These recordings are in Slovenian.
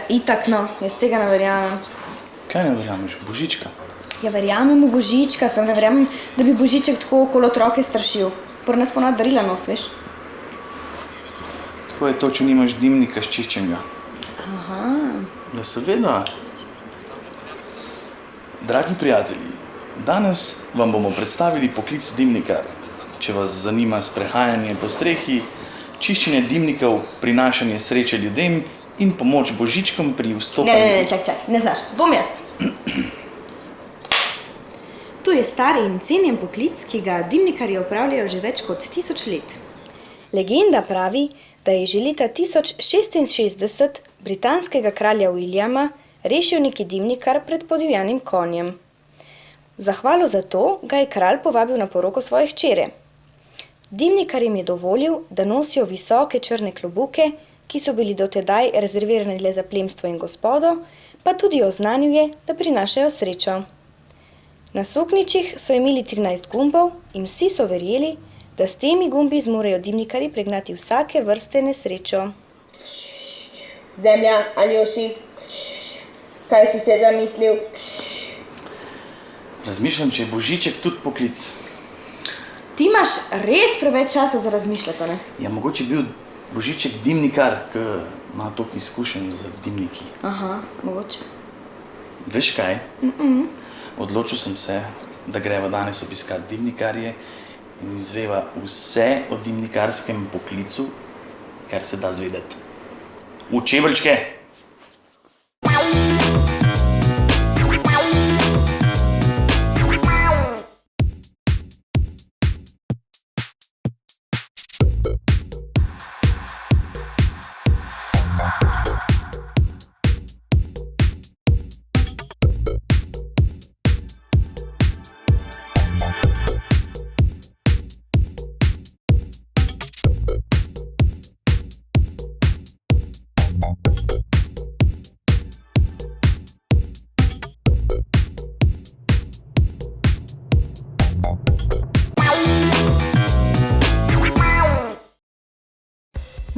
itak no, jaz tega ne verjamem. Kaj ne verjameš? Božička? Ja, verjamem v Božička, sem ne verjamem, da bi Božiček tako okolo otroke strašil. Prv nas ponad darila nos, veš? Tako je to, če nimaš dimnika s čiščenja. Aha. Ja, seveda. Dragi prijatelji, danes vam bomo predstavili poklic dimnikar. Če vas zanima sprehajanje po strehi, čiščenje dimnikov, prinašanje sreče ljudem in pomoč Božičkom pri vstopanju... Čak, ne znaš, bom jaz. Tu je star in cenjen poklic, ki ga dimnikarji opravljajo že več kot 1000 let. Legenda pravi, da je že leta 1066 britanskega kralja Williama rešil neki dimnikar pred podivjanim konjem. V zahvalo za to ga je kralj povabil na poroko svoje hčere. Dimnikar jim je dovolil, da nosijo visoke črne klobuke, ki so bili dotedaj rezervirani le za plemstvo in gospodo, pa tudi oznanil je, da prinašajo srečo. Na suknjičih so imeli 13 gumbov in vsi so verjeli, da s temi gumbi zmorejo dimnikarji pregnati vsake vrste nesrečo. Zemlja, Aljoši, kaj si se zamislil? Razmišljam, če je Božiček tudi poklic. Ti imaš res preveč časa za razmišljati, ne? Ja, mogoče bil Božiček dimnikar, ki ima toliko izkušenj z dimniki. Aha, mogoče. Veš kaj? Odločil sem se, da greva danes obiskati dimnikarje in izveva vse o dimnikarskem poklicu, kar se da zvedeti. V čeveljčke!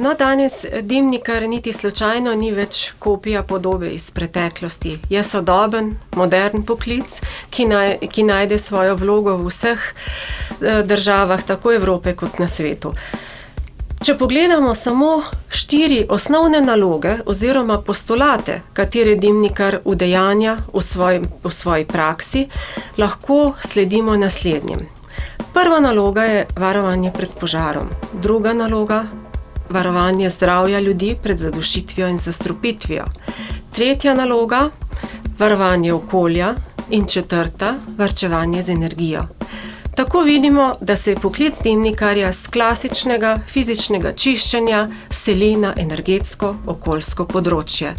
No, danes dimnikar niti slučajno ni več kopija podobe iz preteklosti. Je sodoben, modern poklic, ki najde svojo vlogo v vseh državah, tako Evrope kot na svetu. Če pogledamo samo 4 osnovne naloge oziroma postulate, katere dimnikar udejanja v svoji praksi, lahko sledimo naslednjim. Prva naloga je varovanje pred požarom, druga naloga varovanje zdravja ljudi pred zadušitvijo in zastrupitvijo. Tretja naloga, varovanje okolja in četrta, varčevanje z energijo. Tako vidimo, da se je poklic dimnikarja z klasičnega fizičnega čiščenja seli na energetsko, okoljsko področje.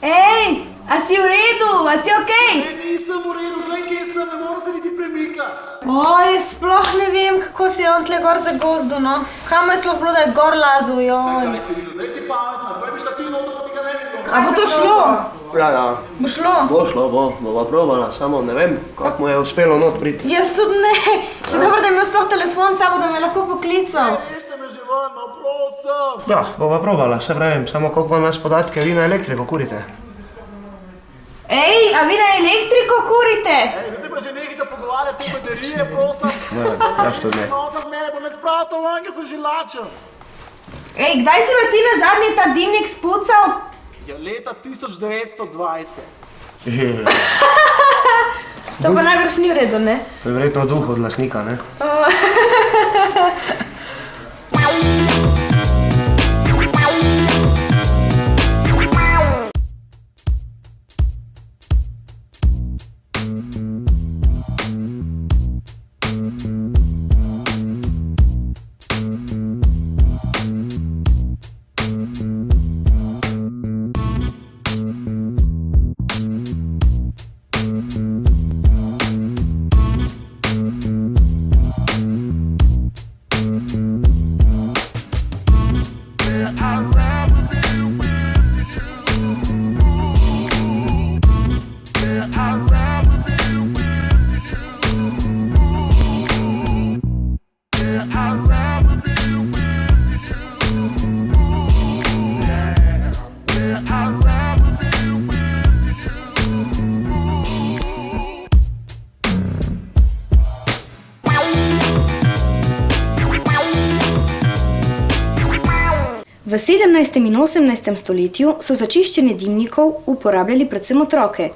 Ej, a si v redu? A si okej? Nisem v redu, glej, kje sem, ne moram se niti premikati. Oj, sploh ne vem, kako si on tle gor za gozdu, no. Kam je sploh bilo, da je gor lazil, joj. Kaj ste videli, zdaj si pametna, prej bi šla ti noto, pa tega ne bi bilo. A bo to šlo? Ja. Bo šlo? Bo šlo, bova probala, samo ne vem, kako mu je uspelo not priti. Jaz tudi ne. Še dobro, da je imel sploh telefon s sabo, da me lahko poklical. Rešte me že ven, no prosim. Ja, bova probala, se pravim, samo koliko vam jaz podatke vi na elektriko kurite. Ej, a vi na elektriko kurite? Zdaj pa že nehajte pogovarjati te baterije, prosim. Jaz tudi ne. Noca z mene, pa me spravite ven, ker sem že lačen. Ej, kdaj si me ti nazadnje ta dimnik spucal? Ja, leta 1920. To pa najbrž ni v redu, ne? To je verjetno duh od lastnika, ne? V 17. in 18. stoletju so za čiščenje dimnikov uporabljali predvsem otroke,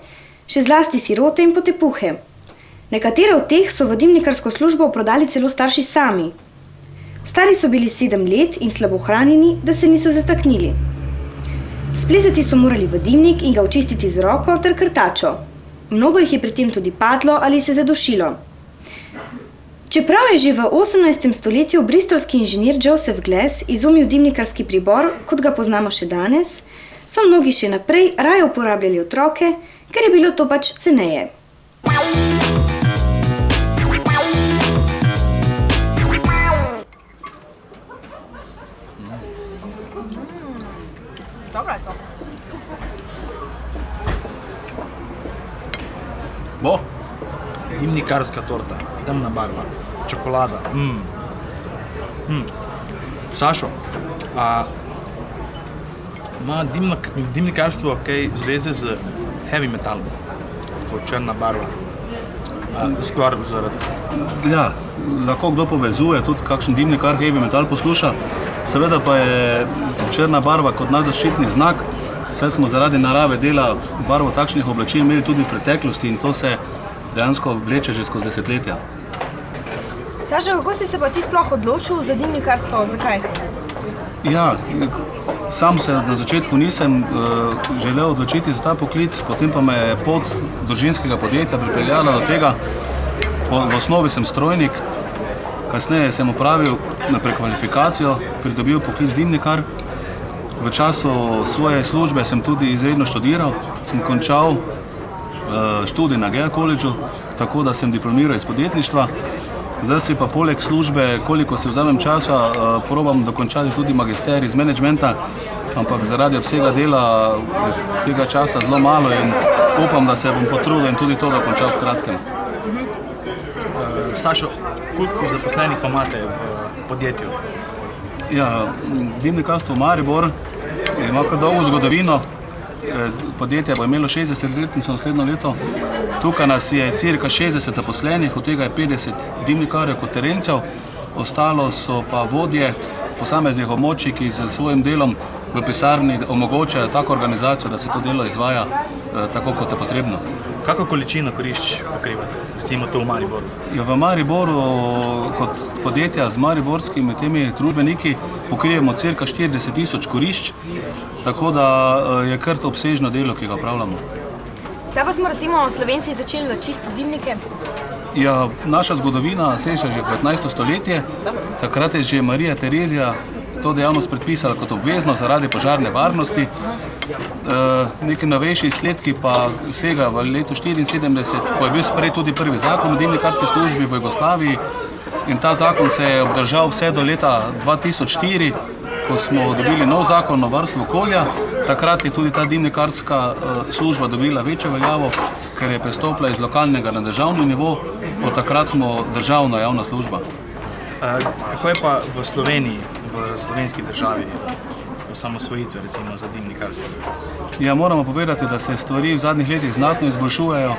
še zlasti sirote in potepuhe. Nekatere od teh so v dimnikarsko službo prodali celo starši sami. Stari so bili 7 let in slabo hranjeni, da se niso zataknili. Splezati so morali v dimnik in ga očistiti z roko ter krtačo. Mnogo jih je pri tem tudi padlo ali se zadušilo. Čeprav je že v 18. stoletju bristolski inženir Joseph Glass izumil dimnikarski pribor, kot ga poznamo še danes, so mnogi še naprej raje uporabljali otroke, ker je bilo to pač ceneje. Bo, dimnikarska torta, temna barva, čokolada. Sašo, a ima dimnikarstvo kaj zveze z heavy metalom, kot črna barva? Skoraj zaradi... Ja, lahko kdo povezuje, tudi kakšen dimnikar heavy metal posluša. Seveda pa je črna barva kot naš zaščitni znak, saj smo zaradi narave dela barvo takšnih oblačil imeli tudi v preteklosti in to se dejansko vleče že skozi desetletja. Sašo, kako si se pa ti sploh odločil za dimnikarstvo? Zakaj? Ja, sam se na začetku nisem želel odločiti za ta poklic, potem pa me je pot družinskega podjetja pripeljala do tega. V osnovi sem strojnik, kasneje sem opravil prekvalifikacijo, pridobil poklic dimnikar. V času svoje službe sem tudi izredno študiral, sem končal študij na GEA Collegeu, tako da sem diplomiral iz podjetništva. Zdaj si pa poleg službe, koliko si vzamem časa, probam dokončati tudi magisterij iz menedžmenta, ampak zaradi obsega dela tega časa zelo malo in upam, da se bom potrudil in tudi to dokončal v kratkem. Sašo, koliko zaposlenih pa imate v podjetju? Ja, dimnikarstvo Maribor ima kar dolgo zgodovino. Podjetje bo imelo 60-letnico naslednjo leto. Tukaj nas je cirka 60 zaposlenih, od tega je 50 dimnikarjev kot terencev. Ostalo so pa vodje posameznih območij, ki s svojim delom v pisarni omogočajo tako organizacijo, da se to delo izvaja tako, kot je potrebno. Kako količino kurišč pokrivate, recimo to v Mariboru? Ja, v Mariboru kot podjetja z mariborskimi temi družbeniki pokrijemo cirka 40 000 kurišč, tako da je kar obsežno delo, ki ga opravljamo. Kdaj pa smo recimo Slovenci začeli čistiti dimnike? Ja, naša zgodovina seže že v 15. stoletje. Takrat je že Marija Terezija to dejavnost predpisala kot obvezno zaradi požarne varnosti. Neki novejši izsledki pa sega v letu 1974, ko je bil sprejet tudi prvi zakon o dimnikarski službi v Jugoslaviji in ta zakon se je obdržal vse do leta 2004, ko smo dobili nov zakon o varstvu okolja. Takrat je tudi ta dimnikarska služba dobila večjo veljavo, ker je prestopila iz lokalnega na državni nivo. Od takrat smo državna javna služba. Kako je pa v Sloveniji, v slovenski državi, osamosvojitve recimo za dimnikarstvo? Ja, moramo povedati, da se stvari v zadnjih letih znatno izboljšujejo.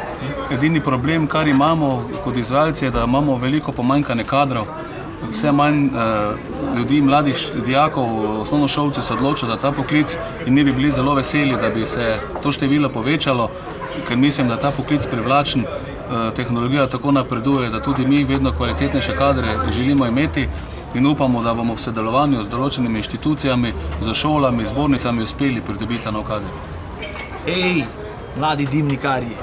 Edini problem, kar imamo kot izvajalci, je, da imamo veliko pomanjkanje kadrov. Vse manj ljudi, mladih dijakov, osnovnošolci se odločajo za ta poklic in mi bi bili zelo veseli, da bi se to število povečalo, ker mislim, da ta poklic privlačen. Tehnologija tako napreduje, da tudi mi vedno kvalitetnejše kadre želimo imeti in upamo, da bomo v sodelovanju z določenimi inštitucijami, z šolami, zbornicami uspeli pridobiti ta nov kader. Ej, mladi dimnikarji!